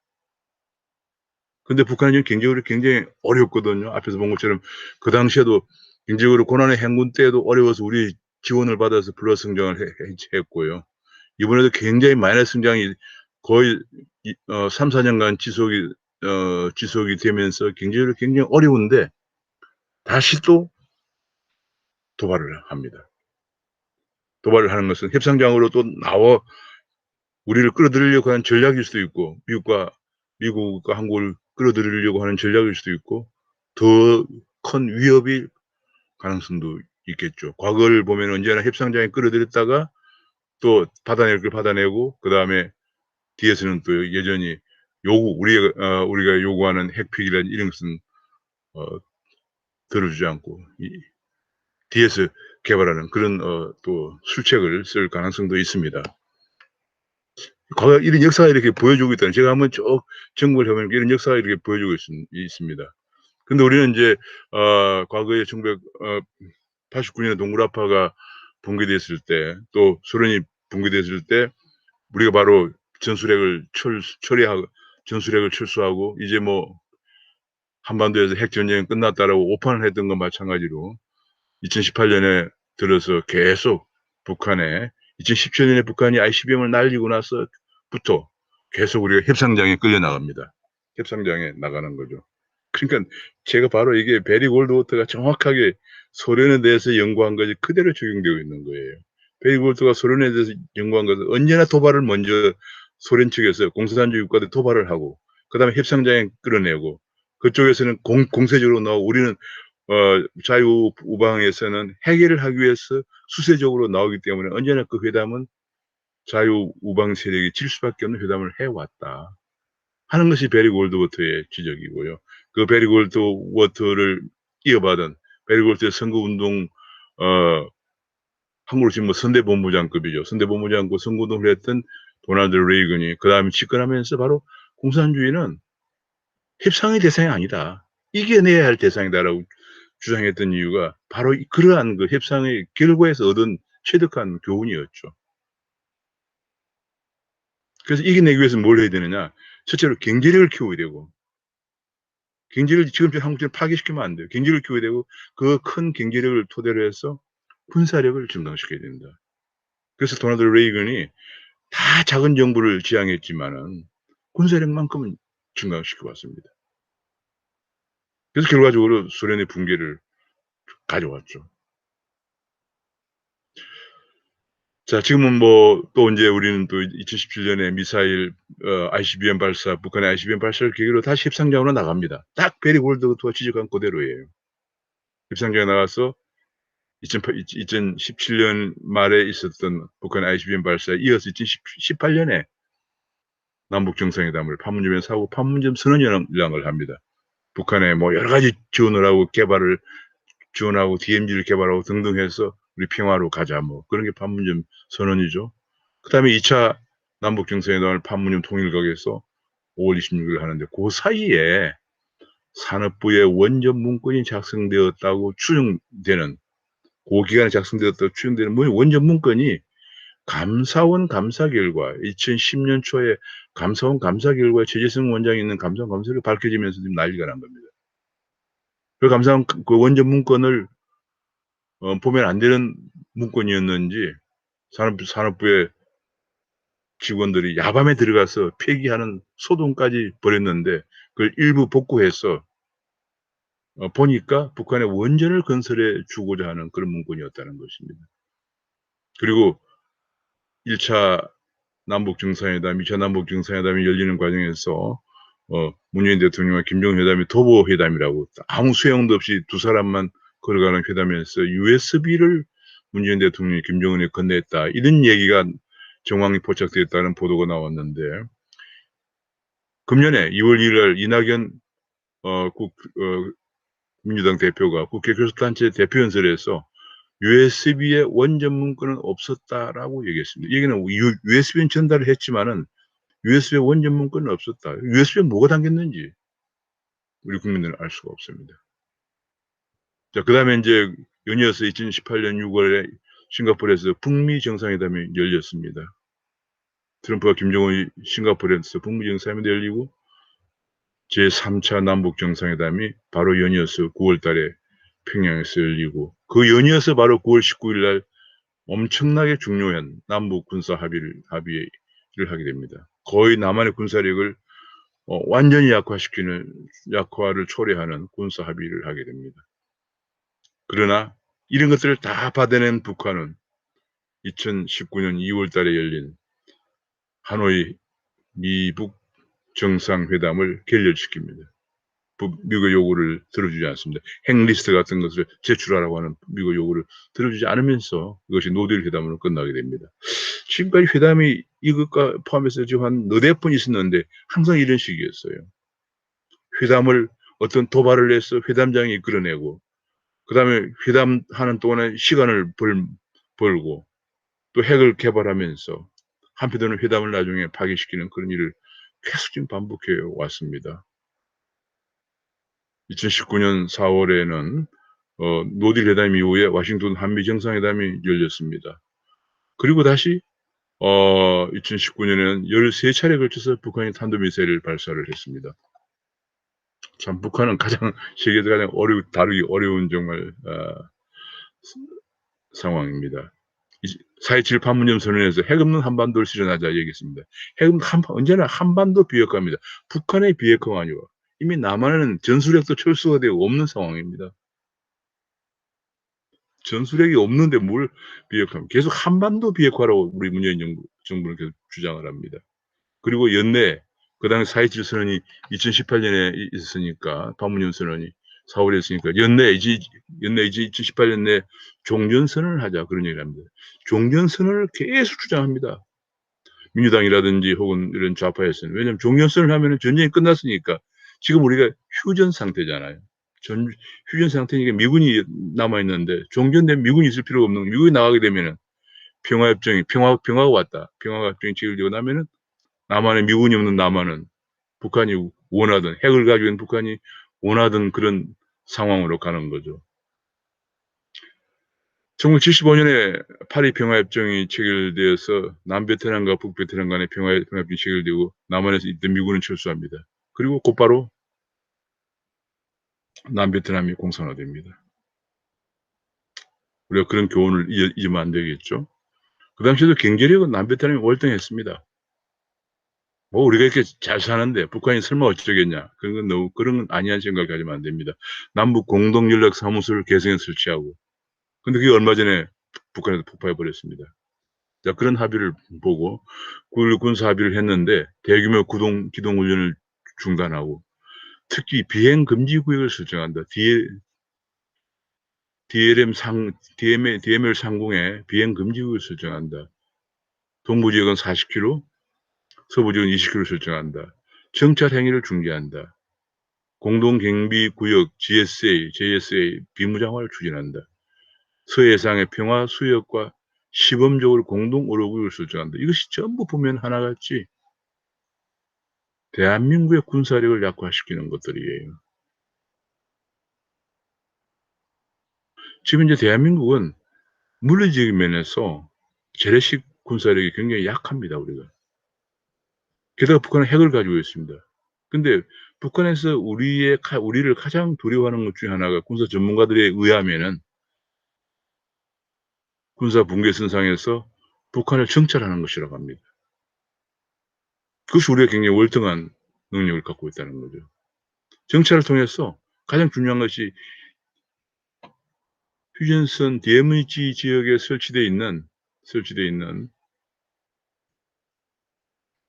Speaker 1: 근데 북한이 경제적으로 굉장히 어렵거든요. 앞에서 본 것처럼 그 당시에도 경제적으로 고난의 행군 때에도 어려워서 우리 지원을 받아서 플러스 성장을 했고요. 이번에도 굉장히 마이너스 성장이 거의 3, 4년간 지속이 되면서 경제적으로 굉장히 어려운데 다시 또 도발을 합니다. 도발을 하는 것은 협상장으로 또 나와 우리를 끌어들이려고 하는 전략일 수도 있고 미국과 한국을 끌어들이려고 하는 전략일 수도 있고 더 큰 위협일 가능성도 있겠죠. 과거를 보면 언제나 협상장에 끌어들였다가 또 받아낼 걸 받아내고 그다음에 뒤에서는 또 여전히 우리가 요구하는 핵폐기라는 이런 것은 어 들어주지 않고 뒤에서 개발하는 그런 또 술책을 쓸 가능성도 있습니다. 과거 이런 역사가 이렇게 보여주고 있다는 제가 한번 쭉 정보를 해 보니까 이런 역사가 이렇게 보여주고 있습니다. 근데 우리는 인제 과거에 1989 년에 동굴 아파가 붕괴됐을 때 또 소련이 붕괴됐을 때 우리가 바로 전술핵을 철수하고 이제 뭐 "한반도에서 핵 전쟁은 끝났다."라고 오판을 했던 것과 마찬가지로 2018년에 들어서 계속 북한에 2017년에 북한이 ICBM을 날리고 나서부터 계속 우리가 협상장에 끌려나갑니다. 협상장에 나가는 거죠. 그러니까 제가 바로 이게 베리 골드워터가 정확하게 소련에 대해서 연구한 것이 그대로 적용되고 있는 거예요. 베리 골드가 소련에 대해서 연구한 것은 언제나 도발을 먼저 소련 측에서 공산주의 국가들 도발을 하고 그다음에 협상장에 끌어내고 그쪽에서는 공세적으로 나오고 우리는 자유우방에서는 해결을 하기 위해서 수세적으로 나오기 때문에 언제나 그 회담은 자유우방 세력이 질 수밖에 없는 회담을 해 왔다 하는 것이 베리 골드워터의 지적이고요. 그 베리 골드워터를 이어받은 베리 골드의 선거운동 어 한국으로 치면 뭐 선대본부장급이죠. 선대본부장급 선거운동을 했던 도널드 레이건이 그다음에 집권하면서 바로 "공산주의는 협상의 대상이 아니다. 이겨내야 할 대상이다."라고 주장했던 이유가 바로 그러한 그 협상의 결과에서 얻은 체득한 교훈이었죠. 그래서 이겨내기 위해서 뭘 해야 되느냐. 첫째로 경제력을 키워야 되고 경제를 지금처럼 한국처럼 파괴시키면 안 돼요. 경제를 키워야 되고 그 큰 경제력을 토대로 해서 군사력을 증강시켜야 된다. 그래서 도널드 레이건이 다 작은 정부를 지향했지만은 군사력만큼은 증강시켜 왔습니다. 그래서 결과적으로 소련의 붕괴를 가져왔죠. 자, 지금은 뭐 또 인제 우리는 또 2017년에 미사일 ICBM 발사, 북한의 ICBM 발사를 계기로 다시 협상장으로 나갑니다. 딱 베리 골드가 지적한 그대로예요. 협상장에 나가서 2017년 말에 있었던 북한의 ICBM 발사에 이어서 2018년에 남북 정상회담을 판문점에서 하고 판문점 선언을 합니다. 북한에 뭐 여러 가지 지원을 하고 개발을 지원하고 DMZ를 개발하고 등등 해서 "우리 평화로 가자." 뭐 그런 게 판문점 선언이죠. 그다음에 2차 남북 정상회담을 판문점 통일각에서 5월 26일 하는데 고 사이에 산업부의 원전 문건이 작성되었다고 추정되는 고 기간에 작성되었다고 추정되는 뭐 원전 문건이 감사원 감사 결과 2010년 초에 감사원 감사 결과에 최재성 원장이 있는 감사원 감사가 밝혀지면서 지금 난리가 난 겁니다. 그 감사원 그 원전 문건을 보면 안 되는 문건이었는지 산업부의 직원들이 야밤에 들어가서 폐기하는 소동까지 벌였는데 그걸 일부 복구해서 보니까 북한의 원전을 건설해 주고자 하는 그런 문건이었다는 것입니다. 그리고 1차 남북 정상회담, 2차 남북 정상회담이 열리는 과정에서 문재인 대통령과 김정은 회담이 도보 회담이라고 아무 소용도 없이 두 사람만 걸어가는 회담에서 USB를 문재인 대통령이 김정은에 건넸다. 이런 얘기가 정황이 포착되었다는 보도가 나왔는데 금년에 2월 2일 날 이낙연 민주당 대표가 국회 교섭단체 대표연설에서 USB의 원전 문건은 없었다라고 얘기했습니다. 얘기는 USB는 전달을 했지만은 USB의 원전 문건은 없었다. USB에 뭐가 담겼는지 우리 국민들은 알 수가 없습니다. 자, 그다음에 인제 연이어서 2018년 6월에 싱가포르에서 북미 정상회담이 열렸습니다. 트럼프와 김정은이 싱가포르에서 북미 정상회담이 열리고 제3 차 남북 정상회담이 바로 연이어서 9월 달에 평양에서 열리고 그 연이어서 바로 9월 19일 날 엄청나게 중요한 남북 군사 합의를 하게 됩니다. 거의 남한의 군사력을 완전히 약화를 초래하는 군사 합의를 하게 됩니다. 그러나 이런 것들을 다 받아낸 북한은 2019년 2월 달에 열린 하노이 미북 정상회담을 결렬시킵니다. 미국의 요구를 들어주지 않습니다. 핵리스트 같은 것을 제출하라고 하는 미국의 요구를 들어주지 않으면서 이것이 노딜 회담으로 끝나게 됩니다. 지금까지 회담이 이것과 포함해서 지금 한 너댓 번 있었는데 항상 이런 식이었어요. 회담을 어떤 도발을 해서 회담장이 이끌어내고 그다음에 회담하는 동안에 시간을 벌고 또 핵을 개발하면서 한편으로는 회담을 나중에 파기시키는 그런 일을 계속 지금 반복해 왔습니다. 2019년 4월에는 노딜 회담 이후에 워싱턴 한미 정상회담이 열렸습니다. 그리고 다시 2019년에는 13차례에 걸쳐서 북한이 탄도미사일을 발사를 했습니다. 참 북한은 가장 세계에서 가장 다루기 어려운 정말 상황입니다. 4.27 판문점 선언에서 핵 없는 한반도를 실현하자 얘기했습니다. 핵 없는 언제나 한반도 비핵화입니다. 북한의 비핵화가 아니고 이미 남한은 전술핵도 철수가 되고 없는 상황입니다. 전술핵이 없는데 뭘 비핵화합니까? 계속 한반도 비핵화라고 우리 문재인 정부는 계속 주장을 합니다. 그리고 연내 그 당시 4.27 선언이 2018년에 있었으니까 판문점 선언이 4월에 있으니까 연내 이제 2018년 내 종전선언을 하자 그런 얘기를 합니다. 종전선언을 계속 주장합니다. 민주당이라든지 혹은 이런 좌파에서는. 왜냐하면 종전선언을 하면은 전쟁이 끝났으니까 지금 우리가 휴전 상태잖아요. 휴전 상태니까 미군이 남아 있는데 종전되면 미군이 있을 필요가 없는 거예요. 미군이 나가게 되면은 평화가 왔다. 평화협정이 체결되고 나면은 남한에 미군이 없는 남한은 북한이 원하던 핵을 가지고 있는 북한이 원하던 그런 상황으로 가는 거죠. 1975년에 파리 평화협정이 체결되어서 남베트남과 북베트남 간의 평화협정이 체결되고 남한에서 이때 미군은 철수합니다. 그리고 곧바로 남베트남이 공산화됩니다. 우리가 그런 교훈을 잊으면 안 되겠죠. 그 당시에도 경제력은 남베트남이 월등했습니다. 뭐 우리가 이렇게 잘 사는데 북한이 설마 어쩌겠냐. 그런 건 아니한 생각을 가지면 안 됩니다. 남북 공동연락사무소를 개성에 설치하고. 근데 그게 얼마 전에 북한에서 폭파해 버렸습니다. 자, 그런 합의를 보고 9.16 군사 합의를 했는데 대규모 기동훈련을 중단하고 특히 비행 금지 구역을 설정한다. DML 상공에 비행 금지 구역을 설정한다. 동부 지역은 40km, 서부 지역은 20km 설정한다. 정찰 행위를 중지한다. 공동경비구역 JSA 비무장화를 추진한다. 서해상의 평화 수역과 시범적으로 공동오로구역을 설정한다. 이것이 전부 보면 하나같이 대한민국의 군사력을 약화시키는 것들이에요. 지금 이제 대한민국은 물리적인 면에서 재래식 군사력이 굉장히 약합니다, 우리가. 게다가 북한은 핵을 가지고 있습니다. 근데 북한에서 우리를 가장 두려워하는 것 중에 하나가 군사 전문가들에 의하면은 군사 붕괴 선상에서 북한을 정찰하는 것이라고 합니다. 그것이 우리가 굉장히 월등한 능력을 갖고 있다는 거죠. 정찰을 통해서 가장 중요한 것이 휴전선 DMZ 지역에 설치되어 있는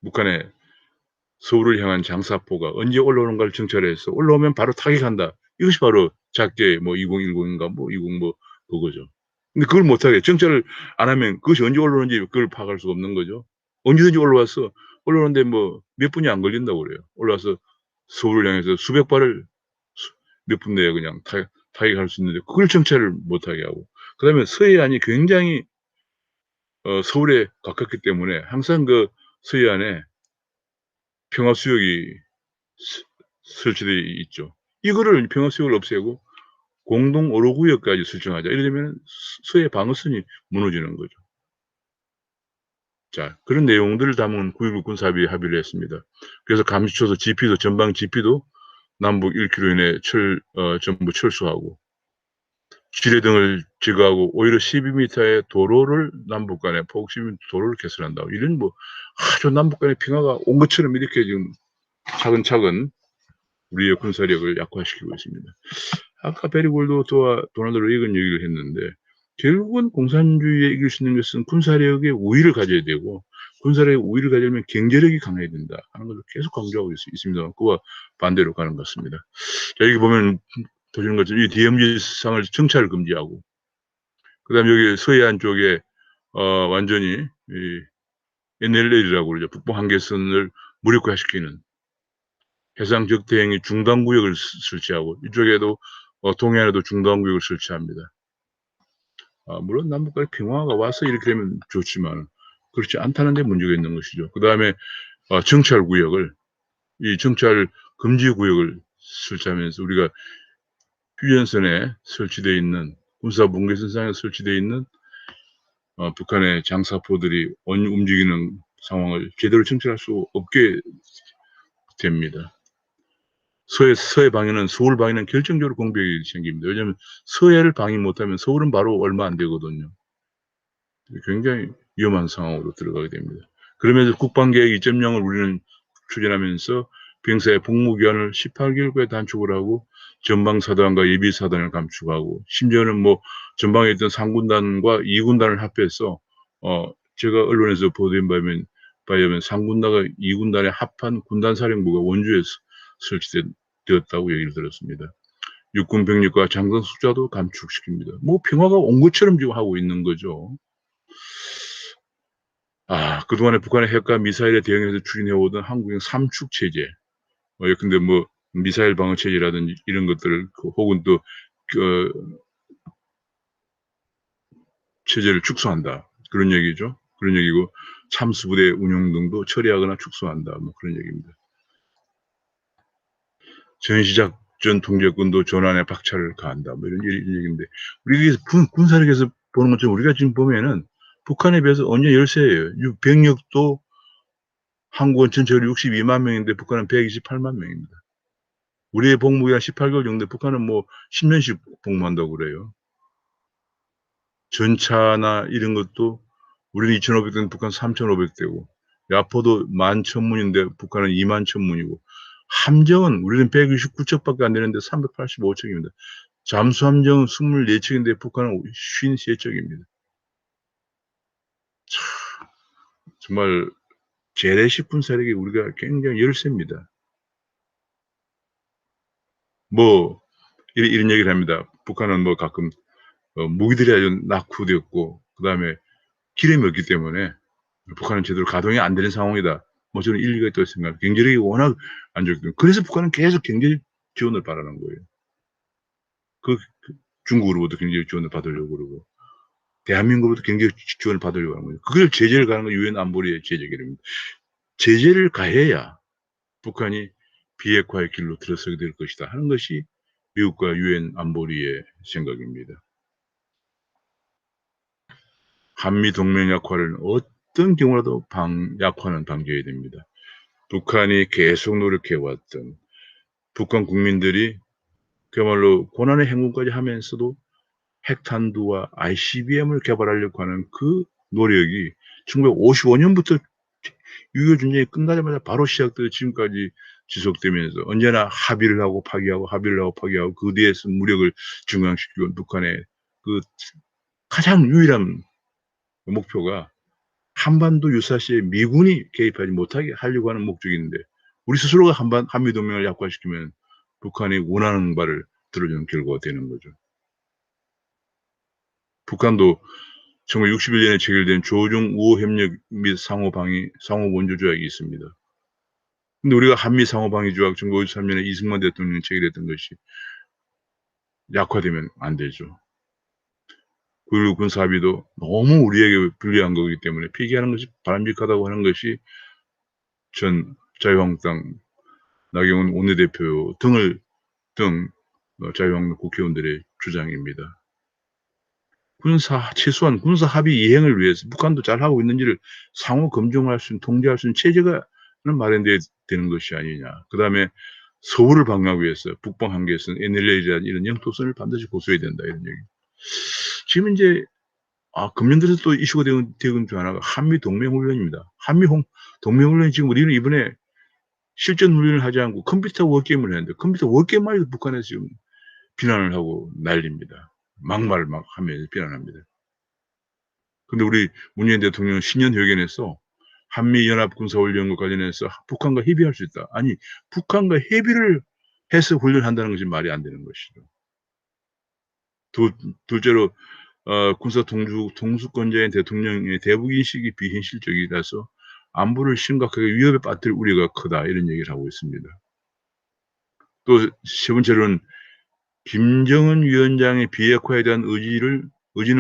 Speaker 1: 북한의 서울을 향한 장사포가 언제 올라오는가를 정찰해서 올라오면 바로 타격한다. 이것이 바로 작게 뭐 2010인가 뭐 20 뭐 그거죠. 근데 그걸 못하게 정찰을 안 하면 그것이 언제 올라오는지 그걸 파악할 수가 없는 거죠. 언제든지 올라오는데 뭐 몇 분이 안 걸린다고 그래요. 올라와서 서울을 향해서 수백 발을 몇 분 내에 그냥 타격할 수 있는데 그걸 정찰을 못하게 하고 그다음에 서해안이 굉장히 서울에 가깝기 때문에 항상 그 서해안에 평화수역이 설치되어 있죠. 이거를 평화수역을 없애고 공동 오로구역까지 설정하자. 이러면 서해 방어선이 무너지는 거죠. 자, 그런 내용들을 담은 9.19 군사합의 합의를 했습니다. 그래서 감시초소 GP도 전방 GP도 남북 1km 이내 전부 철수하고 지뢰 등을 제거하고 오히려 12m의 도로를 남북 간에 폭 12m 도로를 개설한다. 이런 뭐 아주 남북 간의 평화가 온 것처럼 이렇게 지금 차근차근 우리의 군사력을 약화시키고 있습니다. 아까 베리 골도와 도널드 레이건 얘기를 했는데 결국은 공산주의에 이길 수 있는 것은 군사력의 우위를 가져야 되고 군사력의 우위를 가지려면 경제력이 강해야 된다 하는 것을 계속 강조하고 있습니다. 그와 반대로 가는 것 같습니다. 자, 여기 보면 보시는 것처럼 이 DMZ 상을 정찰을 금지하고 그다음에 여기 서해안 쪽에 완전히 이 NLL이라고 그러죠. 북부 한계선을 무력화시키는 해상 적대행위 중단구역을 설치하고 이쪽에도 동해안에도 중단구역을 설치합니다. 물론 남북 간의 평화가 와서 이렇게 되면 좋지만 그렇지 않다는 데 문제가 있는 것이죠. 그다음에 정찰구역을 이 정찰 금지구역을 설치하면서 우리가 휴전선에 설치되어 있는 군사분계선상에 설치되어 있는 북한의 장사포들이 움직이는 상황을 제대로 정찰할 수 없게 됩니다. 서해 방위는 서울 방위는 결정적으로 공백이 생깁니다. 왜냐하면 서해를 방위 못하면 서울은 바로 얼마 안 되거든요. 굉장히 위험한 상황으로 들어가게 됩니다. 그러면서 국방계획 2.0을 우리는 추진하면서 병사의 복무기한을 18개월까지 단축을 하고 전방사단과 예비사단을 감축하고 심지어는 뭐 전방에 있던 3군단과 2군단을 합해서 제가 언론에서 보도한 바에 의하면 3군단과 2군단의 합한 군단사령부가 원주에 설치되었다고 얘기를 들었습니다. 육군 병력과 장성 숫자도 감축시킵니다. 뭐 평화가 온 것처럼 지금 하고 있는 거죠. 그동안에 북한의 핵과 미사일에 대응해서 추진해오던 한국의 삼축 체제, 근데 뭐 미사일 방어 체제라든지 이런 것들을 혹은 또 체제를 축소한다. 그런 얘기죠. 그런 얘기고 참수부대 운영 등도 처리하거나 축소한다. 뭐 그런 얘기입니다. 전시작전 통제권도 전환에 박차를 가한다. 뭐 이런 얘기인데 우리 군사력에서 보는 것처럼 우리가 지금 보면은 북한에 비해서 완전 열세예요. 병력도 한국은 전체로 62만 명인데 북한은 128만 명입니다. 우리의 복무기간 18개월 정도인데 북한은 뭐 10년씩 복무한다고 그래요. 전차나 이런 것도 우리는 2,500 대인데 북한은 3,500 대고, 야포도 11,000문인데 북한은 21,000문이고, 함정은 우리는 129 척밖에 안 되는데 385 척입니다. 잠수함정은 24 척인데 북한은 53 척입니다. 참, 정말 재래식군 세력이 우리가 굉장히 열세입니다. 뭐 이런 얘기를 합니다. 북한은 뭐 가끔 무기들이 아주 낙후되었고, 그다음에 기름이 없기 때문에 북한은 제대로 가동이 안 되는 상황이다. 뭐 저는 일리가 있다고 생각합니다. 경제력이 워낙 안 좋기 때문에. 그래서 북한은 계속 경제 지원을 바라는 거예요. 그 중국으로부터 경제 지원을 받으려고 그러고, 대한민국으로부터 경제 지원을 받으려고 하는 거예요. 그걸 제재를 가하는 건 유엔 안보리의 제재 결의입니다. 제재를 가해야 북한이 비핵화의 길로 들어서게 될 것이다 하는 것이 미국과 유엔 안보리의 생각입니다. 한미 동맹 약화를 어떤 경우라도 약화는 방지해야 됩니다. 북한이 계속 노력해 왔던, 북한 국민들이 그야말로 고난의 행군까지 하면서도 핵탄두와 ICBM을 개발하려고 하는 그 노력이 1955년부터 6.25 전쟁이 끝나자마자 바로 시작돼서 지금까지 지속되면서 언제나 합의를 하고 파기하고 합의를 하고 파기하고, 그 뒤에서 무력을 증강시키고, 북한의 그 가장 유일한 목표가 한반도 유사시에 미군이 개입하지 못하게 하려고 하는 목적이 있는데, 우리 스스로가 한미 동맹을 약화시키면 북한이 원하는 바를 들어주는 결과가 되는 거죠. 북한도 1961년에 체결된 조중 우호 협력 및 상호 원조 조약이 있습니다. 근데 우리가 한미 상호 방위 조약 1953년에 이승만 대통령이 체결했던 것이 약화되면 안 되죠. 그리고 군사 합의도 너무 우리에게 불리한 거기 때문에 폐기하는 것이 바람직하다고 하는 것이 전 자유한국당 나경원 원내대표 등 자유한국당 국회의원들의 주장입니다. 최소한 군사 합의 이행을 위해서 북한도 잘하고 있는지를 상호 검증할 수 있는, 통제할 수 있는 체제가 마련돼야 되는 것이 아니냐. 그다음에 서울을 방어하기 위해서 북방 한계에서는 NLL이라는 이런 영토선을 반드시 고수해야 된다, 이런 얘기. 지금 이제 금년 들어서 또 이슈가 되는 중 하나가 한미 동맹훈련입니다. 동맹훈련이 지금 우리는 이번에 실전 훈련을 하지 않고 컴퓨터 워게임을 했는데, 컴퓨터 워게임만 해도 북한에서 지금 비난을 하고 난립니다. 막말을 막 하면서 비난합니다. 근데 우리 문재인 대통령은 신년회견에서 한미연합군사훈련과 관련해서 북한과 협의할 수 있다. 아니, 북한과 협의를 해서 훈련한다는 것이 말이 안 되는 것이죠. 둘째로 군사 동수권자인 대통령의 대북 인식이 비현실적이라서 안보를 심각하게 위협에 빠뜨릴 우려가 크다, 이런 얘기를 하고 있습니다. 또 세 번째로는 김정은 위원장의 비핵화에 대한 의지는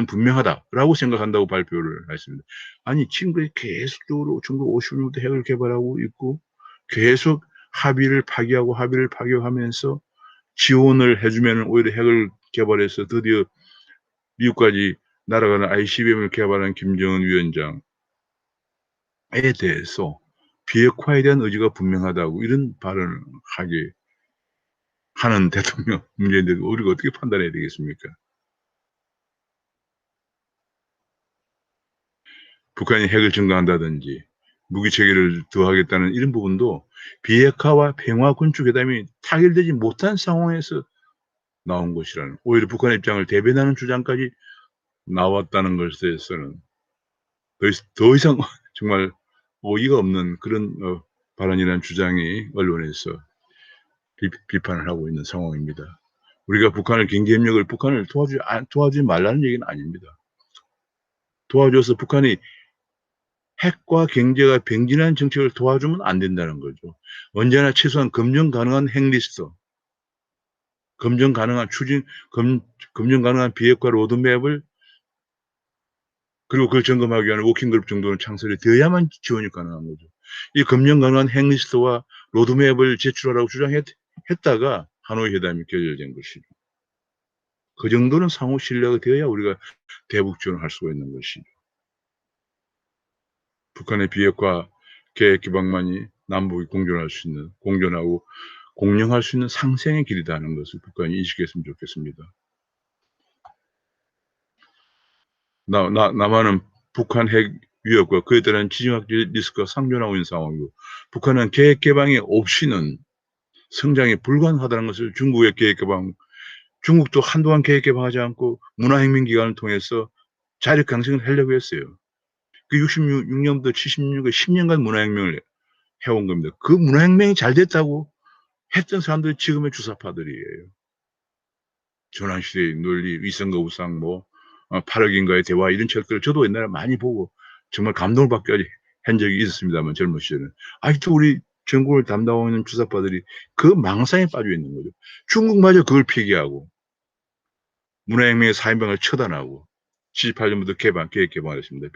Speaker 1: 분명하다라고 생각한다고 발표를 했습니다. 아니, 지금까지 계속적으로 1950년부터 핵을 개발하고 있고, 계속 합의를 파기하면서 지원을 해주면 오히려 핵을 개발해서 드디어 미국까지 날아가는 ICBM을 개발한 김정은 위원장에 대해서 비핵화에 대한 의지가 분명하다고 이런 발언을 하는 대통령 문재인 대통령, 우리가 어떻게 판단해야 되겠습니까? 북한이 핵을 증강한다든지 무기 체계를 더하겠다는 이런 부분도 비핵화와 평화 군축회담이 타결되지 못한 상황에서 나온 것이라는, 오히려 북한 입장을 대변하는 주장까지 나왔다는 것에 대해서는 더 이상 정말 어이가 없는 그런 발언이라는 주장이 언론에서 비판을 하고 있는 상황입니다. 우리가 북한을 도와주지 말라는 얘기는 아닙니다. 도와줘서 북한이 핵과 경제가 병진한 정책을 도와주면 안 된다는 거죠. 언제나 최소한 검증 가능한 핵리스트, 검증 가능한 비핵화 로드맵을, 그리고 그걸 점검하기 위한 워킹그룹 정도는 창설이 되어야만 지원이 가능한 거죠. 이 검증 가능한 핵리스트와 로드맵을 제출하라고 주장했다가 하노이 회담이 결렬된 것이죠. 그 정도는 상호 신뢰가 되어야 우리가 대북 지원을 할 수가 있는 것이죠. 북한의 비핵화 계획 기반만이 남북이 공존하고 공령할 수 있는 상생의 길이다 하는 것을 북한이 인식했으면 좋겠습니다. 남한은 북한 핵 위협과 그에 따른 지정학 리스크가 상존하고 있는 상황이고, 북한은 계획 개방이 없이는 성장이 불가능하다는 것을 중국의 계획 개방, 중국도 한동안 계획 개방하지 않고 문화혁명 기간을 통해서 자력 강성을 하려고 했어요. 그 66년부터 76년, 10년간 문화혁명을 해온 겁니다. 그 문화혁명이 잘 됐다고 했던 사람들이 지금의 주사파들이에요. 조난시대의 논리, 위선과 우상, 8억인가의 대화, 이런 책들을 저도 옛날에 많이 보고 정말 감동을 받기까지 한 적이 있었습니다만, 젊은 시절에는. 아직도 우리 전국을 담당하고 있는 주사파들이 그 망상에 빠져 있는 거죠. 중국마저 그걸 폐기하고, 문화혁명의 4인방을 처단하고, 78년부터 계획 개방을 했습니다.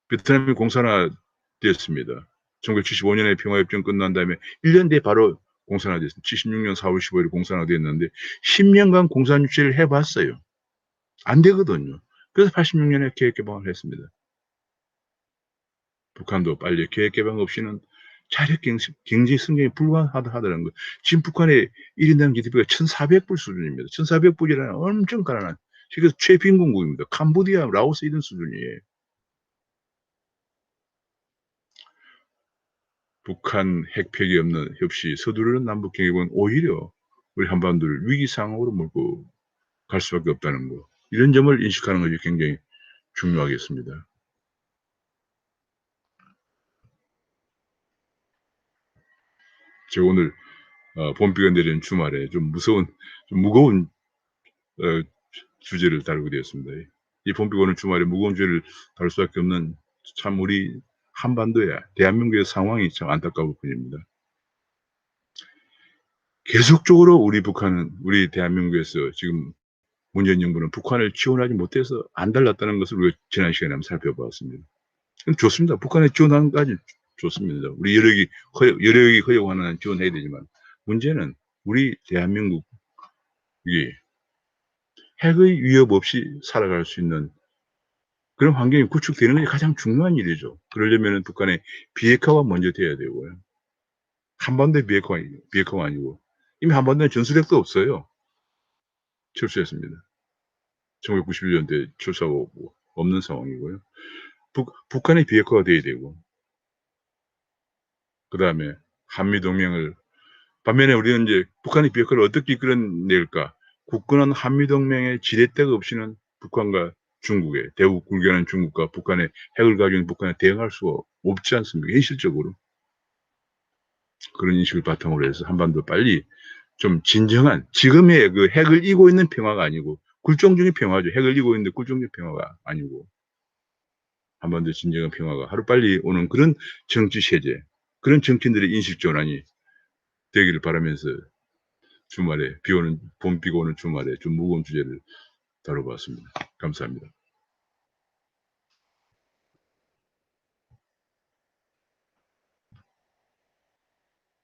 Speaker 1: 베트남이 공산화되었습니다. 1975년에 평화협정 끝난 다음에 1년 뒤에 바로 공산화됐습니다. 76년 4월 15일 공산화됐는데 10년간 공산 유치를 해봤어요. 안 되거든요. 그래서 86년에 계획 개방을 했습니다. 북한도 빨리 계획 개방 없이는 자력 경제 성장이 불가하다는 거. 지금 북한의 1인당 GDP가 1,400불 수준입니다. 1,400불이라는 엄청 가난한, 그래서 최빈곤국입니다. 캄보디아, 라오스 이런 수준이에요. 북한 핵 폐기 없는 협시, 서두르는 남북 경협은 오히려 우리 한반도를 위기 상황으로 몰고 갈 수밖에 없다는 거. 이런 점을 인식하는 것이 굉장히 중요하겠습니다. 제가 오늘 봄비가 내리는 주말에 좀 무거운 주제를 다루게 되었습니다. 이 봄비가 오는 주말에 무거운 주제를 다룰 수밖에 없는, 참 우리 한반도의 대한민국의 상황이 참 안타까울 뿐입니다. 계속적으로 우리 대한민국에서 지금 문재인 정부는 북한을 지원하지 못해서 안달났다는 것을 우리가 지난 시간에 한번 살펴보았습니다. 좋습니다. 북한에 지원하는 까지 좋습니다. 우리 여력이 허용하는 한 지원해야 되지만, 문제는 우리 대한민국이 핵의 위협 없이 살아갈 수 있는 그런 환경이 구축되는 것이 가장 중요한 일이죠. 그러려면 북한의 비핵화가 먼저 돼야 되고요. 한반도의 비핵화가 아니고, 이미 한반도에 전술핵도 없어요. 철수했습니다. 1991년도에 철수하고 없는 상황이고요. 북한의 비핵화가 돼야 되고, 그 다음에 한미동맹을, 반면에 우리는 이제 북한의 비핵화를 어떻게 이끌어낼까? 굳건한 한미동맹의 지렛대가 없이는 북한과 중국의, 대북 굴견하는 중국과 북한의 핵을 가지고 있는 북한에 대응할 수가 없지 않습니까? 현실적으로. 그런 인식을 바탕으로 해서 한반도 빨리 좀 진정한, 지금의 그 핵을 이고 있는 평화가 아니고, 굴종적인 평화죠. 핵을 이고 있는데 굴종적인 평화가 아니고, 한반도 진정한 평화가 하루빨리 오는 그런 정치 체제, 그런 정치인들의 인식 전환이 되기를 바라면서 주말에 봄비가 오는 주말에 좀 무거운 주제를 다뤄봤습니다. 감사합니다.